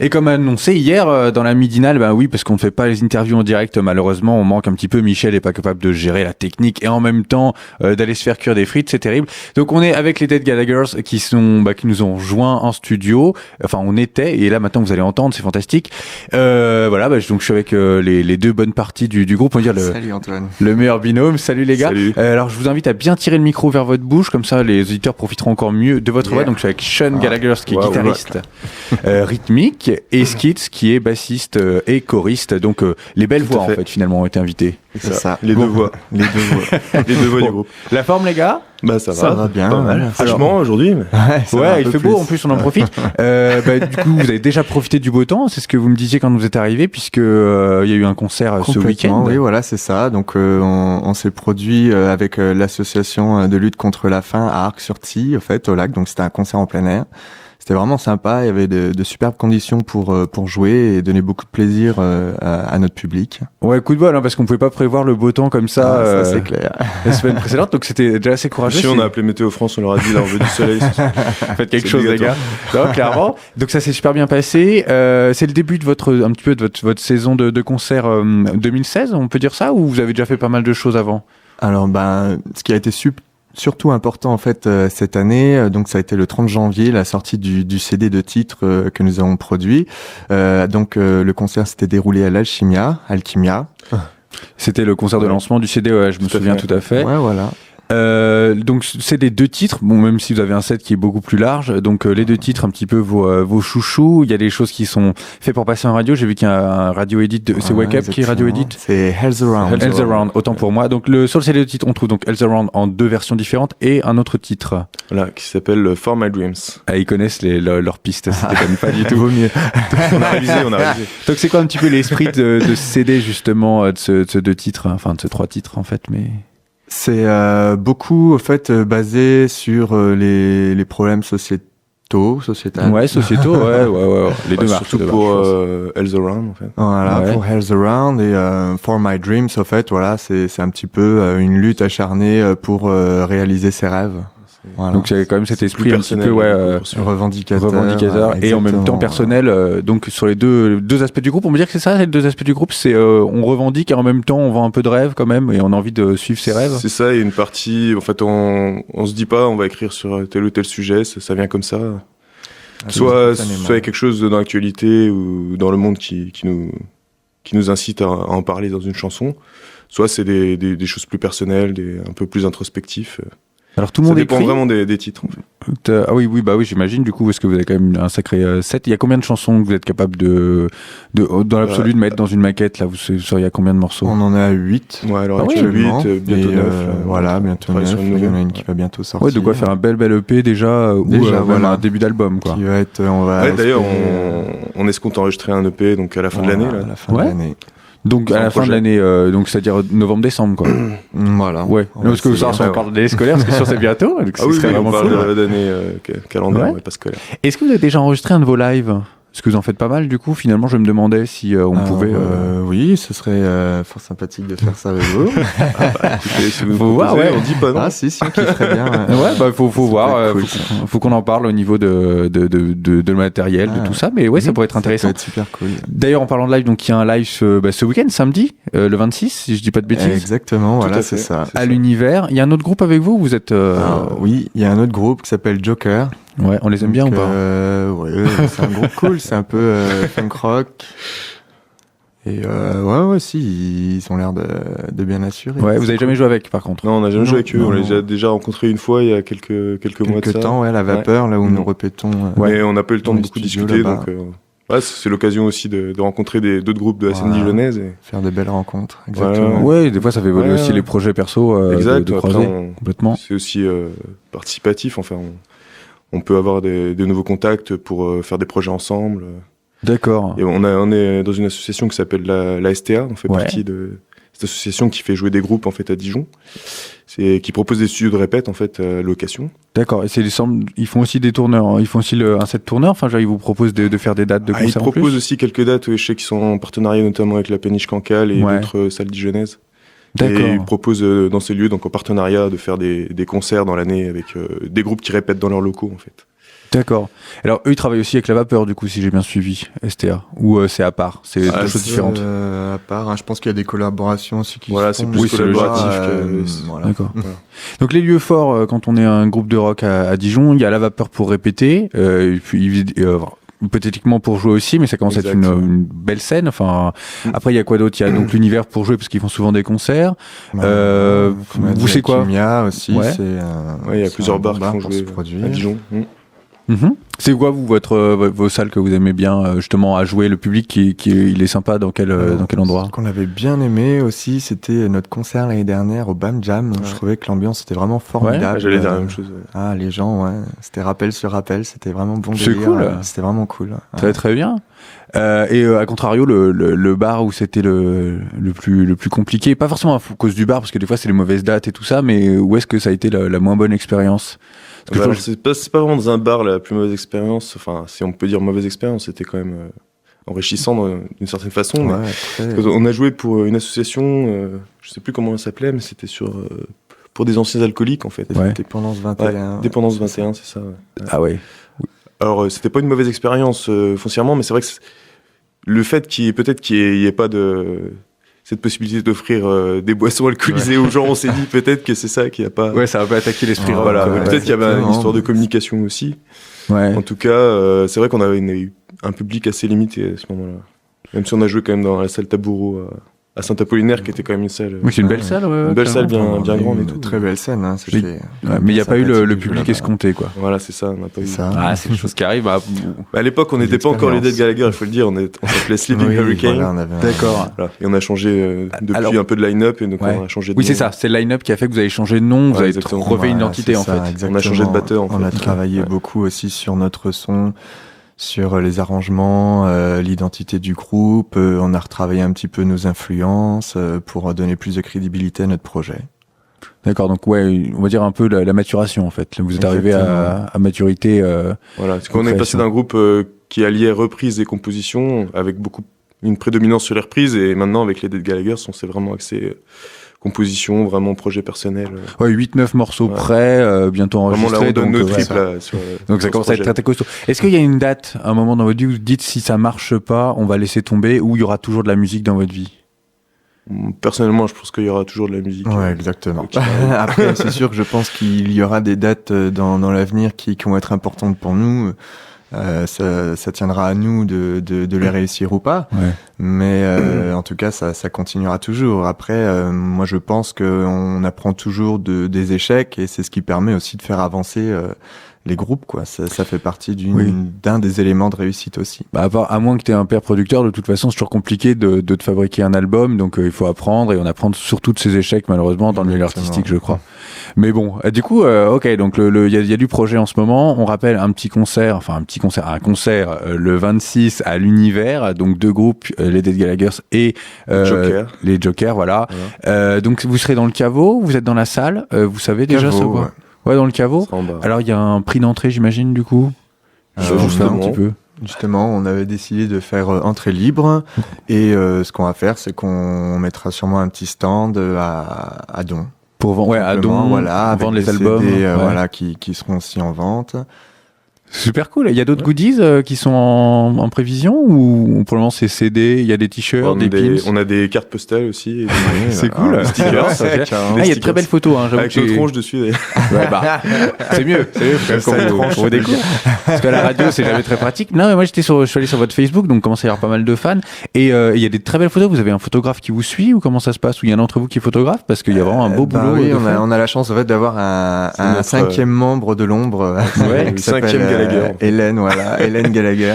Et comme annoncé hier dans la midinale, oui, parce qu'on ne fait pas les interviews en direct, malheureusement, on manque un petit peu. Michel est pas capable de gérer la technique et en même temps d'aller se faire cuire des frites, c'est terrible. Donc on est avec les Dead Gallaghers qui nous ont joints en studio. Enfin, on était et là maintenant vous allez entendre, c'est fantastique. Donc je suis avec les deux bonnes parties du groupe. On va dire Salut Antoine. Le meilleur binôme. Salut les gars. Salut. Alors je vous invite à bien tirer le micro vers votre bouche, comme ça les auditeurs profiteront encore mieux de votre voix. Donc je suis avec Sean Gallaghers qui est guitariste rythmique. Et Skids qui est bassiste et choriste, donc les belles voix en fait finalement ont été invitées. C'est ça. Les deux voix. Les deux voix du groupe. La forme les gars? Ça va bien. Pas mal. Franchement aujourd'hui. Il fait beau en plus, on en profite. Du coup vous avez déjà profité du beau temps, c'est ce que vous me disiez quand vous êtes arrivé, puisque il y a eu un concert ce week-end. Oui voilà c'est ça. Donc on s'est produit avec l'association de lutte contre la faim à Arc-sur-Tille, en fait au lac. Donc c'était un concert en plein air. C'était vraiment sympa, il y avait de superbes conditions pour jouer et donner beaucoup de plaisir à notre public. Ouais, coup de bol, parce qu'on pouvait pas prévoir le beau temps comme ça. Ça c'est clair. La semaine précédente, donc c'était déjà assez courageux. Si on a appelé Météo France, on leur a dit là on veut du soleil. Faites quelque chose les gars. Non, clairement. Donc ça s'est super bien passé. C'est le début de votre saison de concert 2016, on peut dire ça, ou vous avez déjà fait pas mal de choses avant? Alors ce qui a été surtout important en fait cette année, donc ça a été le 30 janvier la sortie du CD de titres que nous avons produit. Le concert s'était déroulé à l'Alchimia. C'était le concert de lancement du CD, je me souviens tout à fait. Ouais, voilà. Donc c'est les deux titres, même si vous avez un set qui est beaucoup plus large, donc les deux titres un petit peu vos chouchous. Il y a des choses qui sont faites pour passer en radio. J'ai vu qu'il y a un radio edit, c'est Wake Up qui est radio edit. C'est Hell's Around. Autant pour moi. Donc sur le CD de titres on trouve donc Hell's Around en deux versions différentes et un autre titre. Voilà, qui s'appelle For My Dreams. Ils connaissent leurs pistes, c'était quand même pas du tout. Vaut mieux. on a révisé. Donc c'est quoi un petit peu l'esprit de ce CD justement, de ce deux titres, enfin de ces trois titres en fait, mais... C'est beaucoup en fait basé sur les problèmes sociétaux. Ouais, sociétaux, ouais. Les deux marques. Surtout pour Hell's Around en fait. Voilà, pour Hell's Around et For My Dreams en fait, voilà, c'est un petit peu une lutte acharnée pour réaliser ses rêves. Voilà. Donc il y a quand même cet esprit un petit peu revendicateur et en même temps personnel. Donc sur les deux aspects du groupe, on peut dire que c'est ça, les deux aspects du groupe, c'est on revendique et en même temps on vend un peu de rêve quand même et on a envie de suivre ses rêves. C'est ça, et une partie, en fait on se dit pas on va écrire sur tel ou tel sujet, ça vient comme ça. Soit il y a quelque chose dans l'actualité ou dans le monde qui nous incite à en parler dans une chanson, soit c'est des choses plus personnelles, un peu plus introspectifs. Alors tout le monde dépend vraiment des titres. En fait. Ah oui, j'imagine. Du coup, parce que vous avez quand même un sacré set. Il y a combien de chansons que vous êtes capable dans l'absolu de mettre dans une maquette là? Vous seriez à combien de morceaux? On en a 8. Ouais, alors actuellement 8, bientôt 9. Voilà, bientôt 9. Il y en a une qui va bientôt sortir. Ouais, de quoi faire un bel EP déjà, ou voilà, un début d'album quoi. Qui va être, d'ailleurs, on escompte enregistrer un EP donc à la fin de l'année. À la fin de l'année. Donc à la fin de l'année, donc c'est-à-dire novembre-décembre quoi. Voilà. Ouais. Parce que ça, on parle d'année scolaire, parce que sûr c'est bientôt. Donc on parle d'année calendaire, pas scolaire. Est-ce que vous avez déjà enregistré un de vos lives? Est-ce que vous en faites pas mal du coup? Finalement, je me demandais si on pouvait. Oui, ce serait fort sympathique de faire ça avec vous. Écoutez, si vous voir, on dit pas non. Ah si, on kifferait bien. Faut voir. Cool, faut qu'on en parle au niveau de matériel, de tout ça. Mais ouais, ça pourrait être intéressant. Ça peut être super cool. D'ailleurs, en parlant de live, donc il y a un live ce week-end, samedi, le 26, si je dis pas de bêtises. Exactement, voilà, c'est ça. À l'Univers. Il y a un autre groupe avec vous? Vous êtes Oui, il y a un autre groupe qui s'appelle Joker. Ouais, on les aime bien ou pas? Ouais, c'est un groupe cool, c'est un peu funk rock. Et si, ils ont l'air de bien assurer. Ouais, vous avez jamais joué avec, par contre? Non, on n'a jamais joué avec eux. On les a déjà rencontrés une fois il y a quelques mois de ça. Temps, ouais, la vapeur, là où nous répétons. Mais on n'a pas eu le temps de beaucoup discuter, donc c'est l'occasion aussi de rencontrer d'autres groupes de la scène dijonnaise. Et... faire de belles rencontres, exactement. Ouais, des fois ça fait évoluer aussi les projets perso de croiser complètement. C'est aussi participatif, enfin on peut avoir de nouveaux contacts pour faire des projets ensemble. D'accord. Et on est dans une association qui s'appelle la STA, on fait partie de cette association qui fait jouer des groupes en fait à Dijon, qui propose des studios de répète en fait à location. D'accord. Et ils font aussi des tourneurs, hein. Ils font aussi un set tourneur. Enfin, ils vous proposent de faire des dates de concert. Ils proposent aussi quelques dates. Je sais qu'ils sont en partenariat notamment avec la Péniche Cancale et d'autres salles dijonnaises. D'accord. Et ils proposent dans ces lieux, donc en partenariat, de faire des concerts dans l'année avec des groupes qui répètent dans leurs locaux en fait. D'accord. Alors eux ils travaillent aussi avec la vapeur du coup si j'ai bien suivi STA ou c'est à part, c'est deux choses différentes. À part, hein, je pense qu'il y a des collaborations aussi qui Voilà, se c'est font, plus mais collaboratif voilà. D'accord. Voilà. Donc les lieux forts quand on est un groupe de rock à Dijon, il y a la vapeur pour répéter, et puis hypothétiquement pour jouer aussi, mais ça commence à être une belle scène. Enfin, après il y a quoi d'autre? Il y a donc l'univers pour jouer parce qu'ils font souvent des concerts. Vous c'est quoi? Kimia aussi, Ouais. Il y a plusieurs bars qui font jouer à Dijon. C'est quoi vos salles que vous aimez bien justement à jouer, le public il est sympa dans quel endroit? Ce qu'on avait bien aimé aussi, c'était notre concert l'année dernière au BAM Jam. Ouais. Je trouvais que l'ambiance était vraiment formidable. J'allais dire la même chose. Les gens, c'était rappel sur rappel, c'était vraiment bon délire. C'est cool. C'était vraiment cool. Très très bien. Et à contrario, le bar où c'était le plus compliqué, pas forcément à cause du bar parce que des fois c'est les mauvaises dates et tout ça, mais où est-ce que ça a été la moins bonne expérience? C'est pas vraiment dans un bar la plus mauvaise expérience. Enfin, si on peut dire mauvaise expérience, c'était quand même enrichissant d'une certaine façon. On a joué pour une association, je sais plus comment elle s'appelait, mais c'était pour des anciens alcooliques en fait. Dépendance 21. Dépendance 21, c'est ça. Ah ouais. Alors c'était pas une mauvaise expérience foncièrement, mais c'est vrai que le fait qu'il y ait pas cette possibilité d'offrir des boissons alcoolisées aux gens, on s'est dit peut-être que c'est ça qui a pas. Ouais, ça a pas attaqué l'esprit. Voilà, peut-être qu'il y avait une histoire de communication aussi. Ouais. En tout cas, c'est vrai qu'on avait eu un public assez limité à ce moment-là. Même si on a joué quand même dans la salle Taboureau à Saint-Apollinaire, qui était quand même une salle. Oui, c'est une belle salle, une belle salle bien grande et tout. Très belle scène, hein. Mais il n'y a pas eu le public escompté, quoi. Voilà, c'est ça, on n'a pas eu. C'est une chose qui arrive. À l'époque, on n'était pas encore les Dead Gallagher, il faut le dire, on s'appelait Sleeping Hurricane. D'accord. Et on a changé depuis un peu de line-up, et donc on a changé de nom. Oui, c'est ça, c'est le line-up qui a fait que vous avez changé de nom, vous avez refait une identité en fait. On a changé de batteur en fait. On a travaillé beaucoup aussi sur notre son, sur les arrangements, l'identité du groupe. On a retravaillé un petit peu nos influences pour donner plus de crédibilité à notre projet. D'accord, donc on va dire un peu la maturation en fait. Vous êtes arrivé à maturité. Voilà, c'est qu'on est passé d'un groupe qui alliait reprise et composition avec une prédominance sur les reprises, et maintenant avec les Dead Gallagher, on s'est vraiment axé composition, vraiment projet personnel. 8-9 morceaux prêts, bientôt enregistrés. Vraiment là, on donne nos tripes là. Donc ça commence à être très, très costaud. Est-ce qu'il y a une date, un moment dans votre vie où vous dites si ça marche pas, on va laisser tomber, ou il y aura toujours de la musique dans votre vie? Personnellement, je pense qu'il y aura toujours de la musique. Ouais, exactement. Après, c'est sûr que je pense qu'il y aura des dates dans l'avenir qui vont être importantes pour nous. Ça tiendra à nous de les réussir ou pas. Ouais. Mais en tout cas, ça continuera toujours. Après, moi, je pense qu'on apprend toujours des échecs, et c'est ce qui permet aussi de faire avancer les groupes, quoi. Ça fait partie d'un des éléments de réussite aussi. À moins que tu aies un père producteur, de toute façon, c'est toujours compliqué de te fabriquer un album, donc il faut apprendre, et on apprend surtout de ces échecs, malheureusement, dans le milieu artistique, je crois. Mais bon, du coup, ok, donc il y a du projet en ce moment. On rappelle un concert le 26 à l'Univers, donc 2 groupes, les Dead Gallaghers et les Jokers, voilà. Donc vous serez dans le caveau, vous êtes dans la salle, vous savez déjà ça ou pas? Ouais, dans le caveau. Alors il y a un prix d'entrée, j'imagine, du coup. Justement, un petit peu. Justement, on avait décidé de faire entrée libre, et ce qu'on va faire, c'est qu'on mettra sûrement un petit stand à don. Pour vendre, à don, voilà, vendre les CD, albums, voilà, qui seront aussi en vente. Super cool. Il y a d'autres goodies qui sont en prévision, ou pour le moment c'est CD, il y a des t-shirts, des pins. On a des cartes postales aussi. C'est cool. Des stickers. Il y a de très belles photos. Avec nos tronches dessus. C'est mieux. Quand vous découvre. Parce qu'à la radio c'est jamais très pratique. Non, mais moi je suis allé sur votre Facebook, donc commence à y avoir pas mal de fans. Et il y a des très belles photos. Vous avez un photographe qui vous suit, ou comment ça se passe? Ou il y en a d'entre vous qui est photographe? Parce qu'il y a vraiment un beau boulot. Oui, on a la chance en fait d'avoir un 5e membre de l'ombre. Le 5e Hélène Gallagher,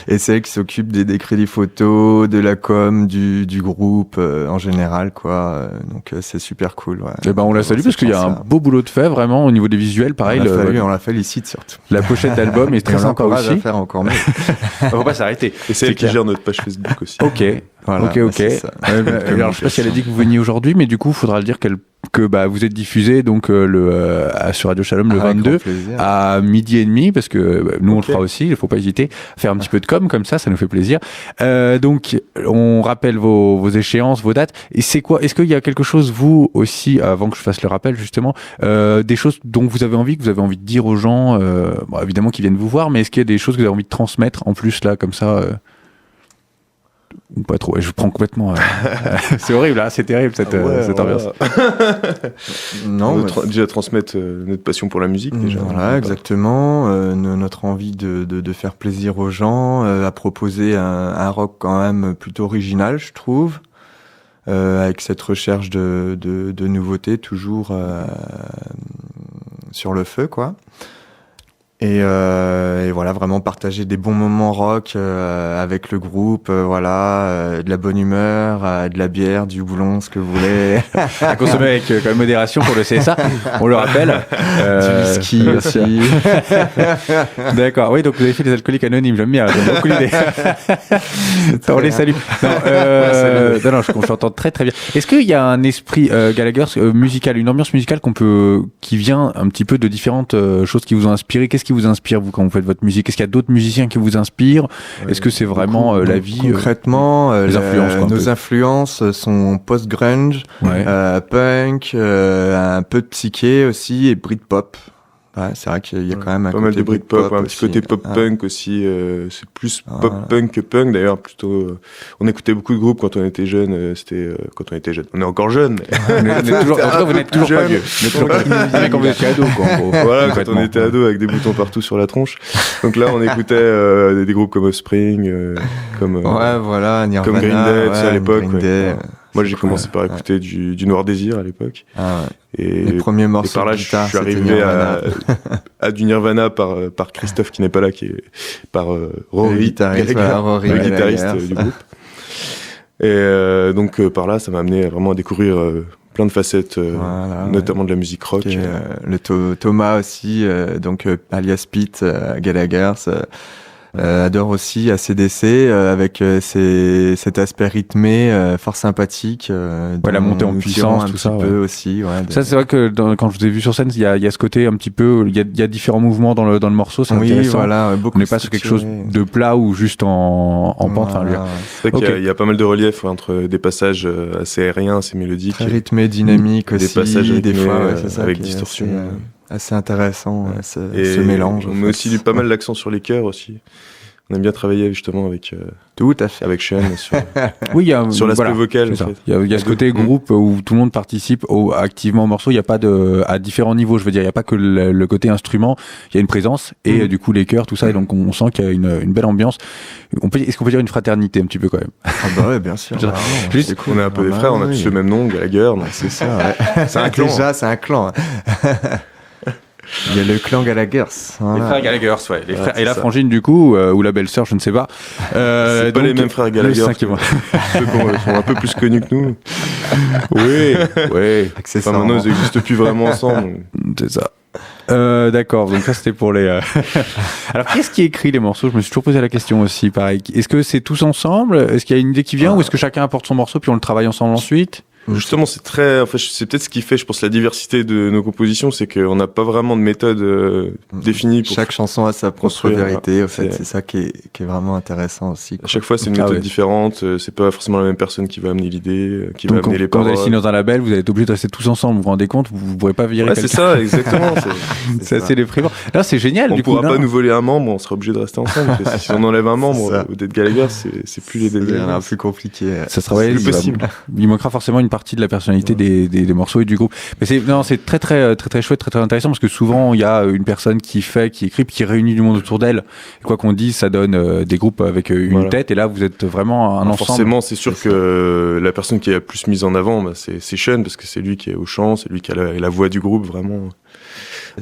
et c'est elle qui s'occupe des crédits photos, de la com, du groupe en général, quoi. Donc c'est super cool. Ouais. Et on la salue parce qu'il y a un beau boulot de fait vraiment au niveau des visuels, pareil. On la félicite surtout. La pochette d'album est très sympa aussi. À faire encore mieux. On va pas s'arrêter. Et c'est elle qui gère notre page Facebook aussi. Ok. Voilà, ok. c'est ça. Alors, je sais pas si elle a dit que vous veniez aujourd'hui, mais du coup, il faudra le dire que vous êtes diffusé donc sur Radio Shalom le 22 à 12h30, parce que nous on le fera aussi, il faut pas hésiter à faire un petit peu de com, comme ça nous fait plaisir. Donc on rappelle vos échéances, vos dates. Et c'est quoi, est-ce qu'il y a quelque chose, vous aussi, avant que je fasse le rappel justement, des choses dont vous avez envie de dire aux gens, évidemment qui viennent vous voir, mais est-ce qu'il y a des choses que vous avez envie de transmettre en plus là, comme ça ou pas trop, je prends complètement. C'est horrible, hein, c'est terrible cette ambiance. Non, déjà transmettre notre passion pour la musique. Déjà. Voilà, exactement. Notre envie de faire plaisir aux gens, à proposer un rock quand même plutôt original, je trouve, avec cette recherche de nouveautés toujours sur le feu, quoi. Et voilà, vraiment partager des bons moments rock avec le groupe, de la bonne humeur, de la bière, du boulon, ce que vous voulez. À consommer avec quand même modération pour le CSA, on le rappelle. Du whisky aussi. D'accord, oui, donc vous avez fait des alcooliques anonymes, j'aime bien, j'aime beaucoup l'idée. On les salue. Non, je t'entends très très bien. Est-ce qu'il y a un esprit Gallagher musical, une ambiance musicale qui vient un petit peu de différentes choses qui vous ont inspiré? Qu'est-ce qui vous inspire, vous, quand vous faites votre musique? Est-ce qu'il y a d'autres musiciens qui vous inspirent? Est-ce que c'est vraiment la vie? Concrètement, nos influences sont post-grunge, punk, un peu de psyché aussi, et Britpop. Ouais, c'est vrai qu'il y a quand même pas mal de Britpop, un petit côté pop-punk aussi. C'est plus pop-punk que punk, d'ailleurs. Plutôt, on écoutait beaucoup de groupes quand on était jeune. Quand on était jeune. On est encore jeune. Mais... vous n'êtes toujours pas vieux. Quand vous étiez ado, quoi. Voilà, quand on était ado avec des boutons partout sur la tronche. Donc là, on écoutait des groupes comme Offspring, comme Nirvana, comme Green Day, à l'époque. Moi, j'ai commencé par écouter du Noir Désir à l'époque. Et les premiers morceaux. Et par là, je suis arrivé à du Nirvana par Christophe qui n'est pas là, qui est par Rory, le guitariste du groupe. Et donc par là, ça m'a amené vraiment à découvrir plein de facettes, notamment de la musique rock. Le Thomas aussi, donc alias Pete Gallagher. Adore aussi ACDC avec cet aspect rythmé fort sympathique, la montée en puissance, tout ça peu aussi. Ça, c'est vrai que quand je vous ai vu sur scène, il y a ce côté un petit peu, il y a différents mouvements dans le morceau, c'est intéressant. Beaucoup. On n'est pas sur quelque chose de plat ou juste en pente. C'est vrai qu'il y a pas mal de relief entre des passages assez aériens, assez mélodiques, très rythmé, dynamique aussi, des passages des fois avec distorsion. Assez intéressant, ce mélange. On met aussi pas mal l'accent sur les chœurs aussi. On aime bien travailler justement avec tout à fait avec Sean sur l'aspect vocal. En fait. Il y a ce côté groupe où tout le monde participe activement au morceau. Il y a pas à différents niveaux. Je veux dire, il y a pas que le côté instrument. Il y a une présence et du coup les chœurs, tout ça. Et donc on sent qu'il y a une belle ambiance. Est-ce qu'on peut dire une fraternité un petit peu quand même? Ouais, bien sûr. Juste, on est un peu des frères. On a tous le même nom, Gallagher. C'est ça. C'est un clan. Déjà, c'est un clan. Il y a le clan Gallagher. Les frères Gallagher, les frères, et la frangine du coup, ou la belle-sœur, je ne sais pas. C'est pas les mêmes frères Gallagher. Ceux qui sont un peu plus connus que nous. Oui. Enfin, maintenant, ils n'existent plus vraiment ensemble. C'est ça. D'accord, donc ça c'était pour les... Alors, qui est-ce qui écrit les morceaux? Je me suis toujours posé la question aussi, pareil. Est-ce que c'est tous ensemble? Est-ce qu'il y a une idée qui vient ou est-ce que chacun apporte son morceau puis on le travaille ensemble ensuite? Justement, c'est peut-être ce qui fait, je pense, la diversité de nos compositions, c'est qu'on n'a pas vraiment de méthode définie. Chaque chanson a sa propre vérité. En fait, c'est ça qui est vraiment intéressant aussi. À chaque fois, c'est une méthode différente. C'est pas forcément la même personne qui va amener l'idée, qui va amener les paroles. Quand vous allez signer dans un label, vous allez être obligé de rester tous ensemble. Vous vous rendez compte? Vous pourrez pas virer quelqu'un. C'est ça, exactement. C'est assez déprimant. Là, c'est génial. On pourra pas nous voler un membre, on sera obligé de rester ensemble. Si on enlève un membre d'être Gallagher, c'est plus les Dead Gallagher. C'est plus compliqué. Ça sera plus possible. Il manquera forcément une partie de la personnalité des morceaux et du groupe. Mais c'est très chouette, très intéressant parce que souvent il y a une personne qui écrit, qui réunit du monde autour d'elle. Et quoi qu'on dise, ça donne des groupes avec une tête. Et là, vous êtes vraiment un ensemble. Forcément, c'est sûr que la personne qui est la plus mise en avant, c'est Sean parce que c'est lui qui est au chant, c'est lui qui a la voix du groupe vraiment.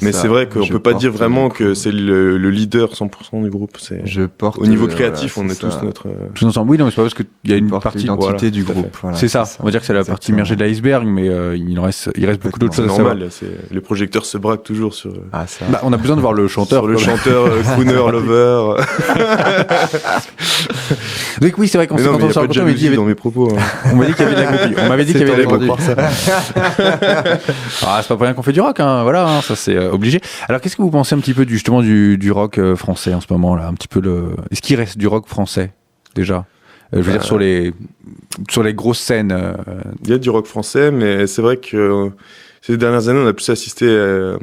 Mais c'est vrai qu'on peut pas dire vraiment que c'est le leader 100% du groupe. Au niveau créatif, on est tous tous ensemble. Oui, non, mais c'est pas parce qu'il y a une partie d'identité du groupe. C'est ça. On va dire que c'est la partie immergée de l'iceberg, mais il reste beaucoup d'autres choses à savoir. Les projecteurs se braquent toujours sur. On a besoin de voir le chanteur. Le chanteur crooner lover. Donc oui, c'est vrai qu'on s'est il n'y a pas de jalousie dans mes propos. On m'a dit qu'il y avait de la compli. On m'avait dit qu'il y avait de la compli. Ah, c'est pas pour rien qu'on fait du rock, hein. Voilà, hein, ça c'est obligé. Alors, qu'est-ce que vous pensez un petit peu justement du rock français en ce moment là, un petit peu Est-ce qu'il reste du rock français déjà? Je veux dire sur les grosses scènes. Il y a du rock français, mais c'est vrai que ces dernières années, on a plus assisté à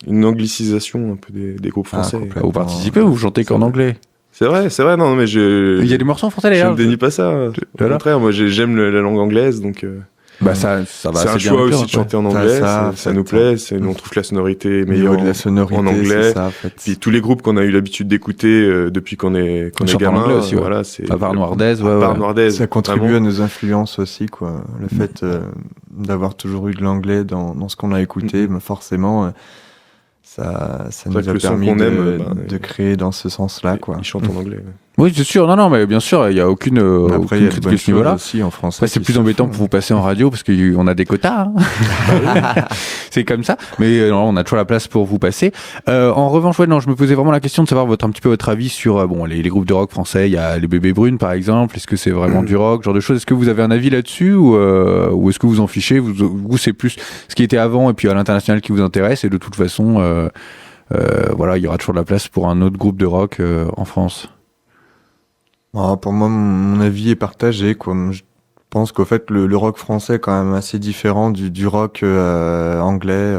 une anglicisation un peu des groupes français. Vous participez ou vous chantez qu'en anglais? C'est vrai, non, mais il y a des morceaux en français d'ailleurs. Je ne dénie pas ça. Au contraire, moi j'aime la langue anglaise, donc. Ça va. C'est un choix aussi de chanter en anglais, ça nous plaît. On trouve que la sonorité est meilleure en anglais. Ça, en fait. Puis tous les groupes qu'on a eu l'habitude d'écouter depuis qu'on est gamin, aussi, voilà, c'est à part Noirdez, ça contribue vraiment à nos influences aussi, quoi. Le fait d'avoir toujours eu de l'anglais dans ce qu'on a écouté, forcément. Ça nous a permis de créer dans ce sens-là, quoi. Ils chantent en anglais. Ouais. Oui, c'est sûr. Non, mais bien sûr, il y a aucune critique à ce niveau-là. Aussi en français. Après, c'est plus embêtant pour vous passer en radio parce qu'on a des quotas. Hein. C'est comme ça. Mais non, on a toujours la place pour vous passer. En revanche, je me posais vraiment la question de savoir un petit peu votre avis sur les groupes de rock français. Il y a les Bébés Brunes, par exemple. Est-ce que c'est vraiment du rock, genre de choses? Est-ce que vous avez un avis là-dessus ou est-ce que vous en fichez? Vous, c'est plus ce qui était avant et puis à l'international qui vous intéresse. Et de toute façon, il y aura toujours de la place pour un autre groupe de rock en France. Pour moi, mon avis est partagé, quoi. Je pense qu'au fait, le rock français est quand même assez différent du rock anglais,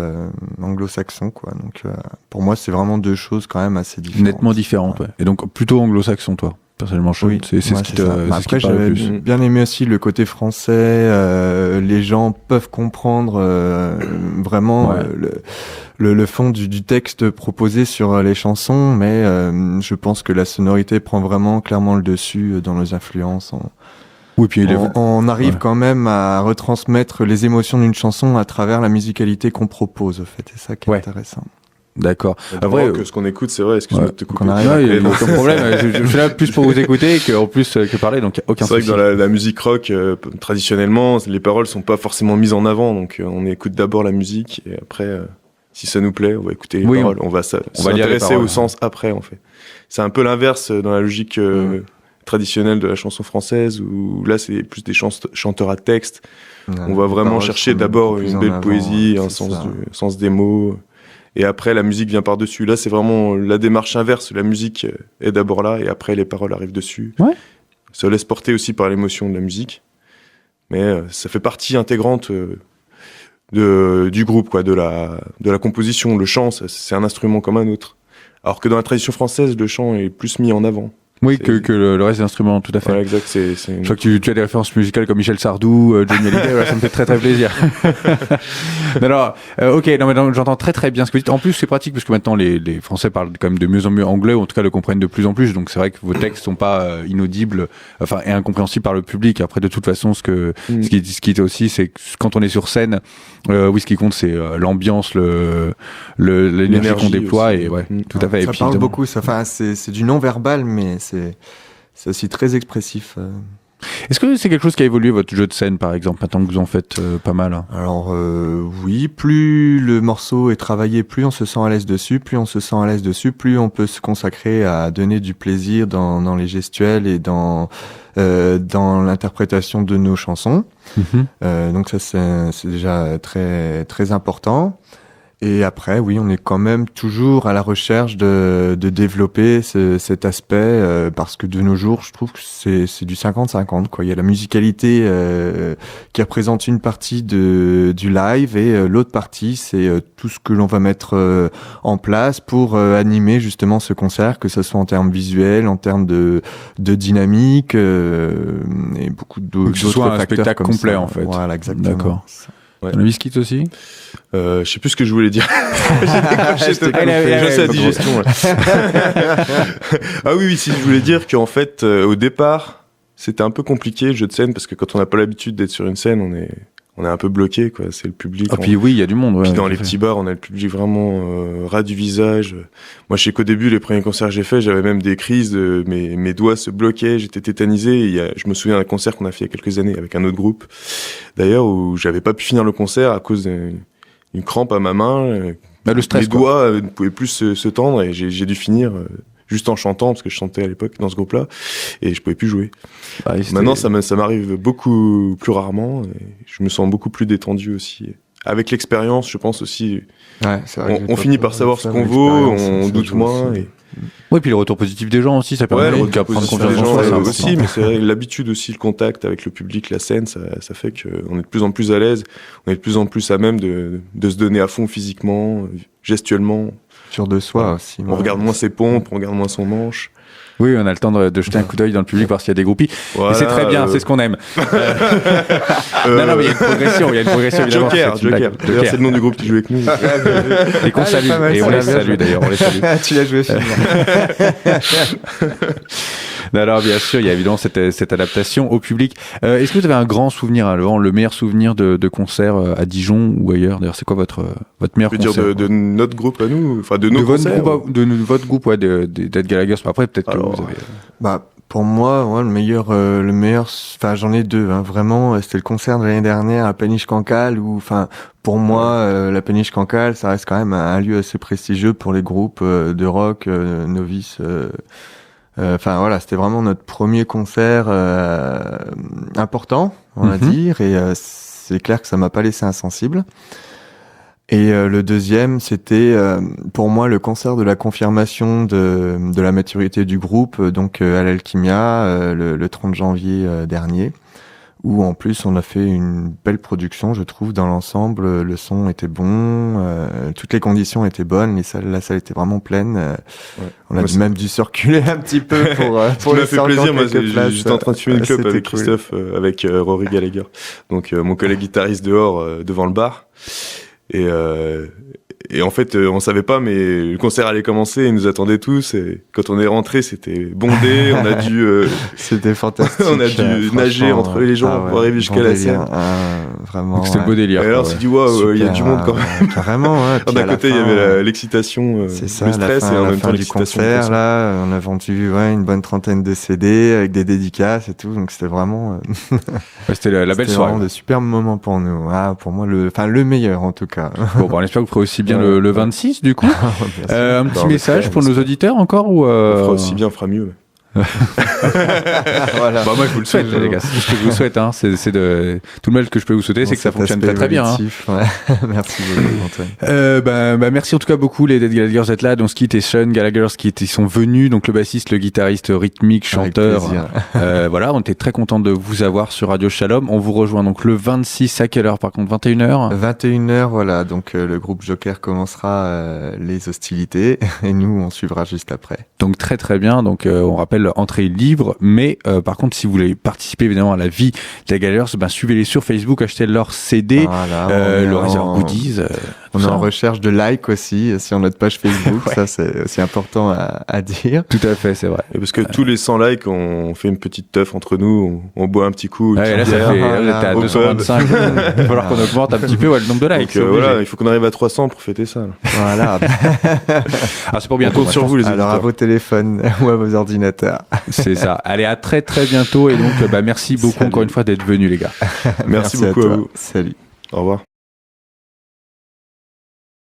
anglo-saxon, quoi. Donc, pour moi, c'est vraiment deux choses quand même assez différentes. Nettement différentes, ouais. Et donc, plutôt anglo-saxon, toi, personnellement, oui, c'est ce qui te après, j'avais bien aimé aussi le côté français. Les gens peuvent comprendre vraiment le fond du texte proposé sur les chansons, mais je pense que la sonorité prend vraiment clairement le dessus dans nos influences. Oui, puis on arrive quand même à retransmettre les émotions d'une chanson à travers la musicalité qu'on propose, au fait. C'est ça qui est intéressant. D'accord. Après, ce qu'on écoute, c'est vrai. Excuse-moi de te couper. Il n'y a aucun problème. Je suis là plus pour vous écouter qu'en plus que parler, donc aucun souci. C'est vrai que dans la musique rock, traditionnellement, les paroles sont pas forcément mises en avant, donc on écoute d'abord la musique et après, si ça nous plaît, on va écouter les paroles. On va s'intéresser au sens après, en fait. C'est un peu l'inverse dans la logique traditionnelle de la chanson française, où là, c'est plus des chanteurs à texte. On va vraiment chercher d'abord une belle poésie, un sens des mots. Et après, la musique vient par-dessus. Là, c'est vraiment la démarche inverse. La musique est d'abord là, et après, les paroles arrivent dessus. Ouais. Ça laisse porter aussi par l'émotion de la musique. Mais ça fait partie intégrante du groupe, quoi, de la composition. Le chant, c'est un instrument comme un autre. Alors que dans la tradition française, le chant est plus mis en avant. Oui, que le reste des instruments, tout à fait. Ouais, exact. Je crois que tu as des références musicales comme Michel Sardou, Johnny Hallyday, ça me fait très très plaisir. Alors, j'entends très très bien ce que vous dites. En plus, c'est pratique parce que maintenant les Français parlent quand même de mieux en mieux anglais, ou en tout cas le comprennent de plus en plus. Donc c'est vrai que vos textes sont pas inaudibles, et incompréhensibles par le public. Après, de toute façon, ce qui est aussi, c'est que quand on est sur scène, ce qui compte, c'est l'ambiance, l'énergie qu'on déploie, aussi. Et tout à fait. Ça parle beaucoup. C'est du non-verbal, mais c'est aussi très expressif. Est-ce que c'est quelque chose qui a évolué, votre jeu de scène, par exemple, maintenant que vous en faites pas mal? Alors, oui, plus le morceau est travaillé, plus on se sent à l'aise dessus, plus on peut se consacrer à donner du plaisir dans les gestuels et dans l'interprétation de nos chansons. Donc ça, c'est déjà très, très important. Et après, oui, on est quand même toujours à la recherche de développer cet aspect, parce que de nos jours, je trouve que c'est du 50-50, quoi. Il y a la musicalité qui représente une partie du live, et l'autre partie, c'est tout ce que l'on va mettre en place pour animer justement ce concert, que ce soit en termes visuels, en termes de dynamique, et beaucoup d'autres facteurs. Que ce soit un spectacle complet, ça. en fait. Voilà, exactement. D'accord. T'en as Biscuit aussi? Je sais plus ce que je voulais dire. J'ai la digestion. Ah oui, si je voulais dire qu'en fait, au départ, c'était un peu compliqué le jeu de scène, parce que quand on n'a pas l'habitude d'être sur une scène, on est un peu bloqué, quoi. C'est le public. Puis oui, il y a du monde. Puis dans les petits bars, on a le public vraiment ras du visage. Moi, je sais qu'au début, les premiers concerts que j'ai faits, j'avais même des crises, mes doigts se bloquaient, j'étais tétanisé. Je me souviens d'un concert qu'on a fait il y a quelques années avec un autre groupe, d'ailleurs, où j'avais pas pu finir le concert à cause d'une crampe à ma main. Le stress, mes doigts ne pouvaient plus se tendre, et j'ai dû finir juste en chantant, parce que je chantais à l'époque dans ce groupe-là, et je pouvais plus jouer. Ah, Maintenant, ça m'arrive beaucoup plus rarement, et je me sens beaucoup plus détendu aussi. Avec l'expérience, je pense aussi, ouais, c'est vrai on finit par savoir ce qu'on vaut, on doute moins. Et... Oui, puis le retour positif des gens aussi, ça permet de prendre confiance en soi. Aussi, mais c'est vrai, l'habitude aussi, le contact avec le public, la scène, ça fait qu'on est de plus en plus à l'aise, on est de plus en plus à même de se donner à fond physiquement, gestuellement. Sûr de soi aussi. On regarde moins ses pompes, on regarde moins son manche. Oui, on a le temps de jeter un coup d'œil dans le public, voir s'il y a des groupies. Voilà, et c'est très bien, c'est ce qu'on aime. Non, mais il y a une progression, évidemment. Joker. D'ailleurs, c'est le nom du groupe qui joue avec nous. Et qu'on salue. Et on les salue, d'ailleurs, on les salue. Tu l'as joué finement. Alors, bien sûr, il y a évidemment cette adaptation au public. Est-ce que vous avez un grand souvenir, Laurent, le meilleur souvenir de concert à Dijon ou ailleurs? D'ailleurs, c'est quoi votre meilleur concert? Tu veux dire de notre groupe à nous? Enfin, de nos concerts? De votre groupe, ouais, Dead Gallagher. Après, peut-être que vous avez... Pour moi, le meilleur, enfin, j'en ai deux, hein, vraiment. C'était le concert de l'année dernière à Péniche Cancale où, enfin, pour moi, la Péniche Cancale, ça reste quand même un lieu assez prestigieux pour les groupes de rock, novices. Enfin voilà, c'était vraiment notre premier concert important, on va dire, et c'est clair que ça m'a pas laissé insensible. Et le deuxième, c'était pour moi le concert de la confirmation de la maturité du groupe, donc à l'Alchimia, le 30 janvier dernier, où en plus on a fait une belle production, je trouve, dans l'ensemble. Le son était bon, toutes les conditions étaient bonnes, la salle était vraiment pleine. On a même dû circuler un petit peu pour ça m'a fait plaisir. Moi, j'étais en train de fumer une clope avec Christophe, avec Rory Gallagher, donc mon collègue guitariste dehors devant le bar. Et en fait, on savait pas, mais le concert allait commencer, ils nous attendaient tous, et quand on est rentré, c'était bondé, on a dû... c'était fantastique. On a dû nager entre les gens pour arriver jusqu'à la scène. Vraiment. C'était le beau délire. Et alors, on s'est dit, waouh, il y a du monde quand même. Carrément, ouais. D'un côté, il y avait l'excitation, le stress, et en même temps l'excitation. Concert, là, on a vendu, une bonne trentaine de CD avec des dédicaces et tout, donc c'était vraiment... c'était la belle soirée. C'était vraiment de superbes moments pour nous. Pour moi, le meilleur, en tout cas. Bon, on espère que vous ferez aussi bien le 26 du coup. Un petit message pour nos auditeurs encore ou on fera aussi bien, on fera mieux. Voilà. Moi je vous le souhaite les gars, c'est ce que je vous souhaite, hein. C'est de tout le mal que je peux vous souhaiter, c'est que ça fonctionne très bien, hein. Merci beaucoup Antoine. Merci en tout cas beaucoup les Dead Gallagher d'être là, donc Skit et Sean Gallagher qui sont venus, donc le bassiste, le guitariste rythmique, chanteur. Voilà, on était très content de vous avoir sur Radio Shalom. On vous rejoint donc le 26 à quelle heure par contre? 21h 21h, voilà, donc le groupe Joker commencera les hostilités et nous on suivra juste après. Donc très très bien, donc on rappelle entrée libre, mais par contre si vous voulez participer évidemment à la vie des Gallagher, suivez-les sur Facebook, achetez leur CD, leurs goodies. On est en recherche de likes aussi sur notre page Facebook, ça c'est aussi important à dire. Tout à fait, c'est vrai. Et parce que tous les 100 likes, on fait une petite teuf entre nous, on boit un petit coup. Là, ça fait, t'es à 225. Il va falloir qu'on augmente un petit peu le nombre de likes. Donc, voilà, il faut qu'on arrive à 300 pour fêter ça. Là. Voilà. C'est pour bientôt. On compte sur vous les auditeurs. Alors à vos téléphones ou à vos ordinateurs. C'est ça. Allez, à très très bientôt et donc merci beaucoup encore une fois d'être venus les gars. Merci beaucoup à vous. Salut. Au revoir.